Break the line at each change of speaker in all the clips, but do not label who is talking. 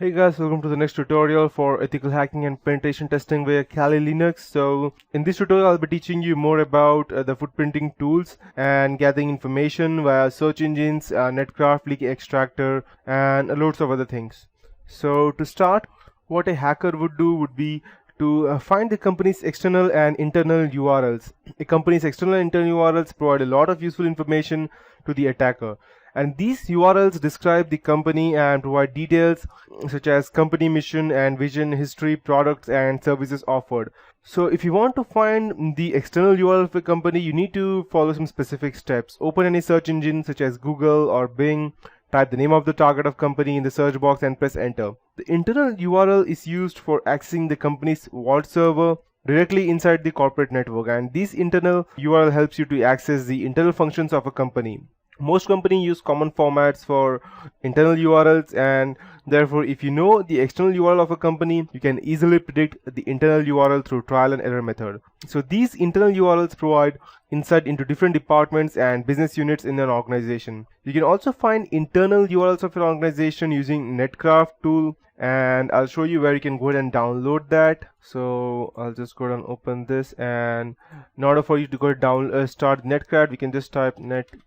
Hey guys, welcome to the next tutorial for ethical hacking and penetration testing via Kali Linux. So in this tutorial I'll be teaching you more about the footprinting tools and gathering information via search engines, Netcraft, Leak Extractor and loads of other things. So to start, what a hacker would do would be to find the company's external and internal URLs. A company's external and internal URLs provide a lot of useful information to the attacker. And these URLs describe the company and provide details such as company mission and vision, history, products and services offered. So if you want to find the external URL of a company, you need to follow some specific steps. Open any search engine such as Google or Bing, type the name of the target of company in the search box and press enter. The internal URL is used for accessing the company's vault server directly inside the corporate network, and this internal URL helps you to access the internal functions of a company. Most companies use common formats for internal URLs, and therefore if you know the external URL of a company, you can easily predict the internal URL through trial and error method. So these internal URLs provide insight into different departments and business units in an organization. You can also find internal URLs of an organization using Netcraft tool, and I'll show you where you can go ahead and download that. So I'll just go ahead and open this, and in order for you to go down start Netcraft, we can just type Netcraft.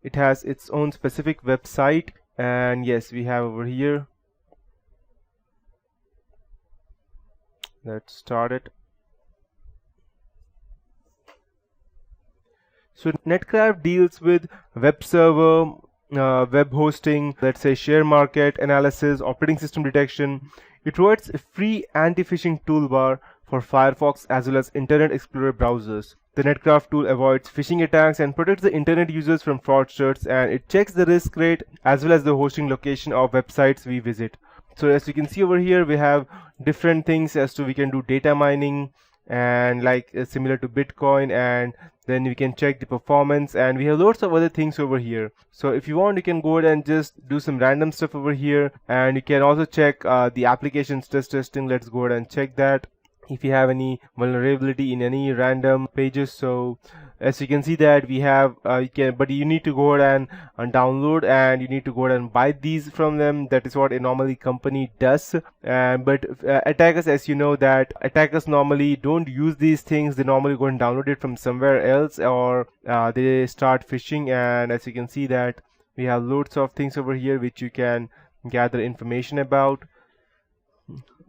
It has its own specific website, and yes, we have over here. Let's start it. So Netcraft deals with web server, web hosting, let's say share market analysis, operating system detection. It provides a free anti-phishing toolbar for Firefox as well as Internet Explorer browsers. The Netcraft tool avoids phishing attacks and protects the internet users from fraudsters, and it checks the risk rate as well as the hosting location of websites we visit. So as you can see over here, we have different things as to we can do data mining and like similar to Bitcoin, and then we can check the performance, and we have loads of other things over here. So if you want, you can go ahead and just do some random stuff over here, and you can also check the application stress testing. Let's go ahead and check that if you have any vulnerability in any random pages. So as you can see that we have but you need to go ahead and download, and you need to go ahead and buy these from them. That is what a normally company does. But attackers, as you know, that attackers normally don't use these things. They normally go and download it from somewhere else, or they start phishing. And as you can see that we have loads of things over here which you can gather information about.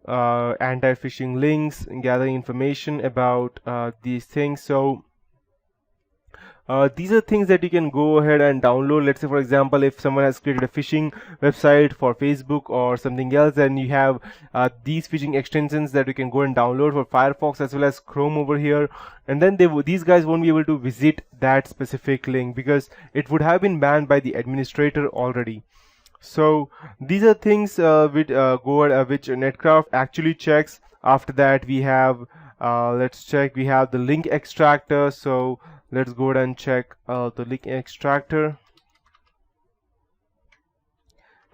Anti-phishing links, gathering information about these things. So these are things that you can go ahead and download. Let's say, for example, if someone has created a phishing website for Facebook or something else, then you have these phishing extensions that you can go and download for Firefox as well as Chrome over here. And then these guys won't be able to visit that specific link because it would have been banned by the administrator already. So these are things which Netcraft actually checks. After that, we have let's check. We have the link extractor. So let's go ahead and check the link extractor.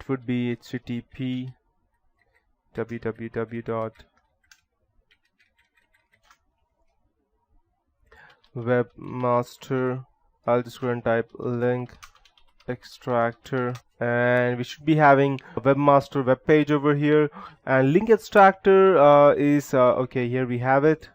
It would be http www.webmaster. I'll just go and type link extractor, and we should be having a webmaster web page over here. And link extractor is okay, here we have it.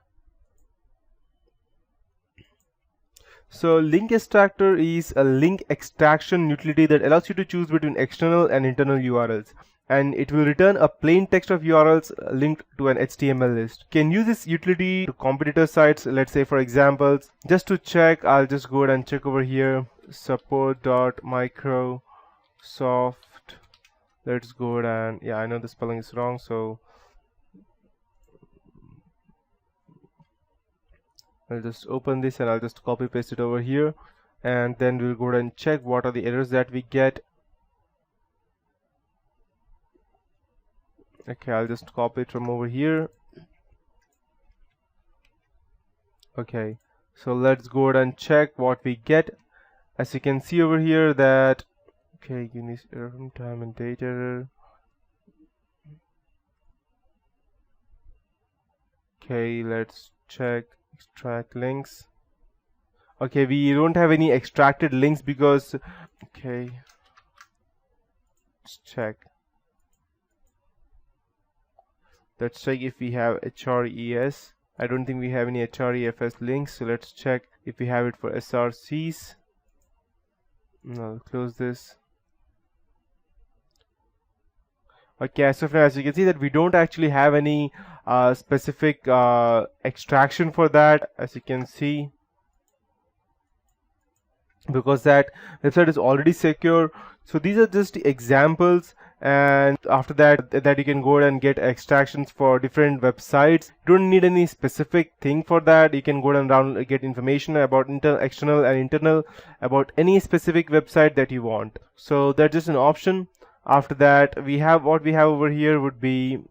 So link extractor is a link extraction utility that allows you to choose between external and internal URLs, and it will return a plain text of URLs linked to an HTML list. You can use this utility to competitor sites. Let's say, for example, just to check, I'll just go ahead and check over here support.microsoft. Let's go ahead and, yeah, I know the spelling is wrong, so I'll just open this and I'll just copy paste it over here, and then we'll go ahead and check what are the errors that we get. Okay, I'll just copy it from over here. Okay, so let's go ahead and check what we get. As you can see over here that, okay, unique error from time and date error. Okay, let's check extract links. Okay, we don't have any extracted links because, okay, let's check. Let's check if we have HRES. I don't think we have any HREFS links, so let's check if we have it for SRCs. I'll close this. Okay, as of now, as you can see that we don't actually have any specific extraction for that, as you can see, because that website is already secure. So these are just examples, and after that you can go ahead and get extractions for different websites. You don't need any specific thing for that. You can go ahead and get information about external and internal about any specific website that you want. So that's just an option. After that, we have what we have over here would be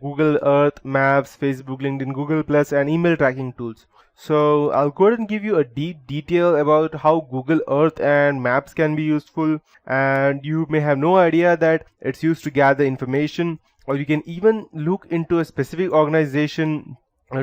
Google Earth, Maps, Facebook, LinkedIn, Google Plus, and email tracking tools. So I'll go ahead and give you a deep detail about how Google Earth and Maps can be useful, and you may have no idea that it's used to gather information, or you can even look into a specific organization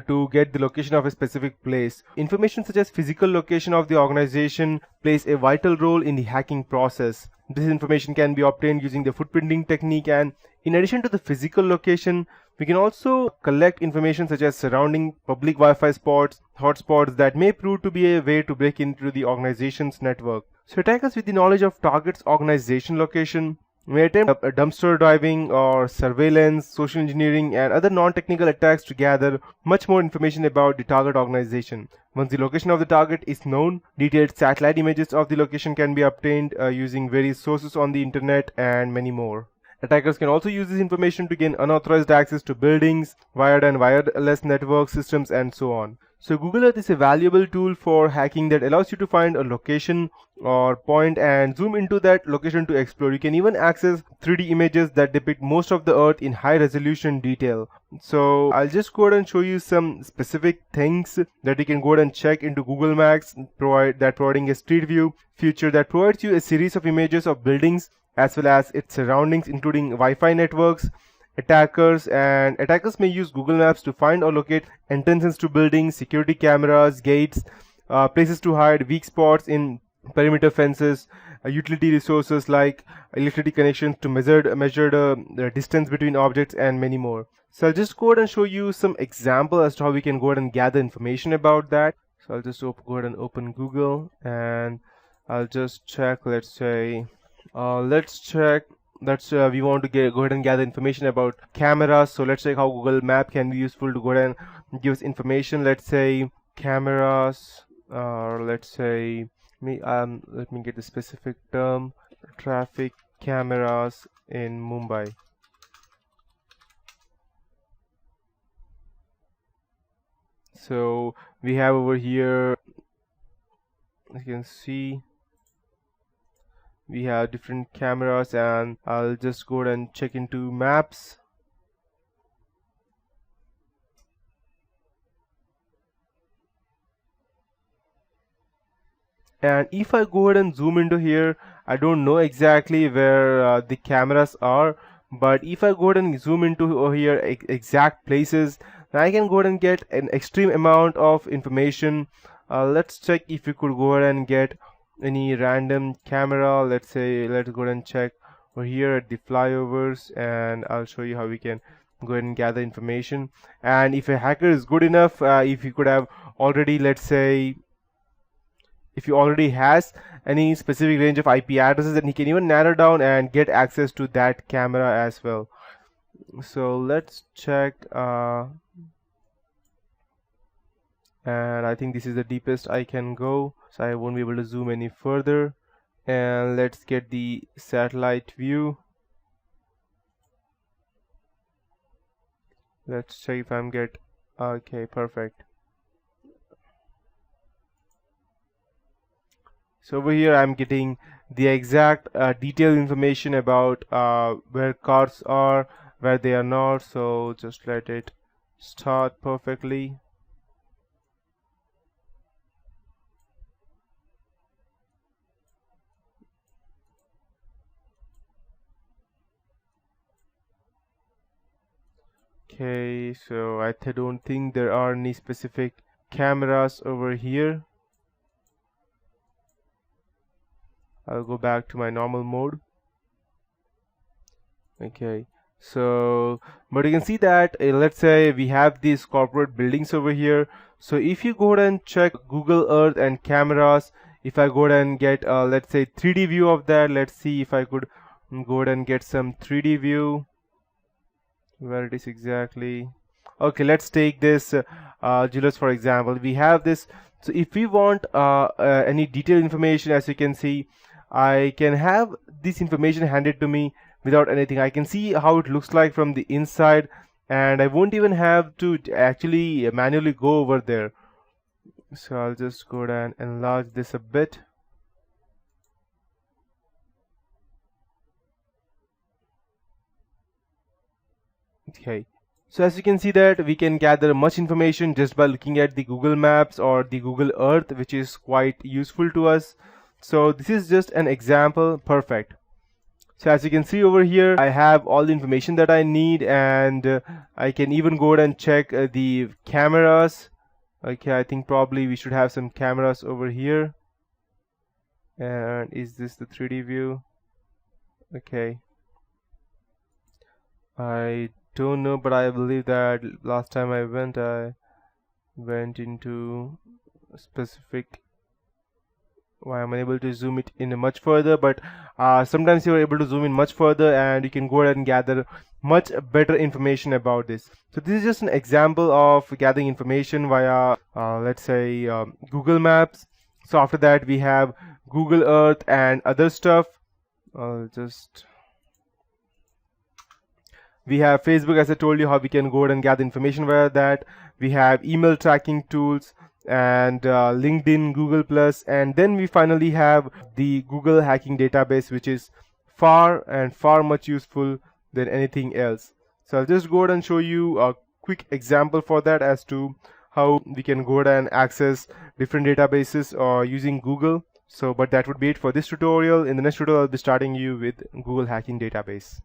to get the location of a specific place. Information such as physical location of the organization plays a vital role in the hacking process. This information can be obtained using the footprinting technique, and in addition to the physical location, we can also collect information such as surrounding public Wi-Fi spots, hotspots that may prove to be a way to break into the organization's network. So attackers with the knowledge of target's organization location may attempt a dumpster diving or surveillance, social engineering, and other non-technical attacks to gather much more information about the target organization. Once the location of the target is known, detailed satellite images of the location can be obtained using various sources on the internet and many more. Attackers can also use this information to gain unauthorized access to buildings, wired and wireless network systems, and so on. So Google Earth is a valuable tool for hacking that allows you to find a location or point and zoom into that location to explore. You can even access 3D images that depict most of the Earth in high resolution detail. So I'll just go ahead and show you some specific things that you can go ahead and check into Google Maps, providing a street view feature that provides you a series of images of buildings as well as its surroundings, including Wi-Fi networks. Attackers may use Google Maps to find or locate entrances to buildings, security cameras, gates, places to hide, weak spots in perimeter fences, utility resources like electricity connections to measure the distance between objects, and many more. So I'll just go ahead and show you some example as to how we can go ahead and gather information about that. So I'll just go ahead and open Google, and I'll just check. Let's say we want to go ahead and gather information about cameras. So let's check how Google Map can be useful to go ahead and give us information. Let's say cameras, or let's say let me get the specific term: traffic cameras in Mumbai. So we have over here, as you can see, we have different cameras, and I'll just go ahead and check into maps. And if I go ahead and zoom into here, I don't know exactly where the cameras are, but if I go ahead and zoom into over here exact places, then I can go ahead and get an extreme amount of information. Let's check if we could go ahead and get any random camera. Let's go ahead and check over here at the flyovers, and I'll show you how we can go ahead and gather information. And if a hacker is good enough, if he could have already, let's say, if he already has any specific range of IP addresses, then he can even narrow down and get access to that camera as well. So let's check, and I think this is the deepest I can go, so I won't be able to zoom any further. And let's get the satellite view. Let's check if I'm okay, perfect. So over here I'm getting the exact detailed information about where cars are, where they are not. So just let it start perfectly. Okay, so I don't think there are any specific cameras over here. I'll go back to my normal mode. Okay, so but you can see that let's say we have these corporate buildings over here. So if you go ahead and check Google Earth and cameras, if I go ahead and get let's say 3D view of that, let's see if I could go ahead and get some 3D view where it is exactly. Okay, let's take this jewelers for example. We have this. So if we want any detailed information, as you can see, I can have this information handed to me without anything. I can see how it looks like from the inside, and I won't even have to actually manually go over there. So I'll just go ahead and enlarge this a bit. Okay, so as you can see that we can gather much information just by looking at the Google Maps or the Google Earth, which is quite useful to us. So this is just an example. Perfect. So as you can see over here, I have all the information that I need, and I can even go ahead and check the cameras. Okay, I think probably we should have some cameras over here. And is this the 3D view? Okay. I don't know, but I believe that last time I went into a specific. Why I'm unable to zoom it in much further, but sometimes you're able to zoom in much further, and you can go ahead and gather much better information about this. So this is just an example of gathering information via let's say Google Maps. So after that we have Google Earth and other stuff. We have Facebook, as I told you, how we can go ahead and gather information via that. We have email tracking tools and LinkedIn, Google Plus, and then we finally have the Google Hacking Database, which is far much useful than anything else. So I'll just go ahead and show you a quick example for that as to how we can go ahead and access different databases using Google. So but that would be it for this tutorial. In the next tutorial I'll be starting you with Google Hacking Database.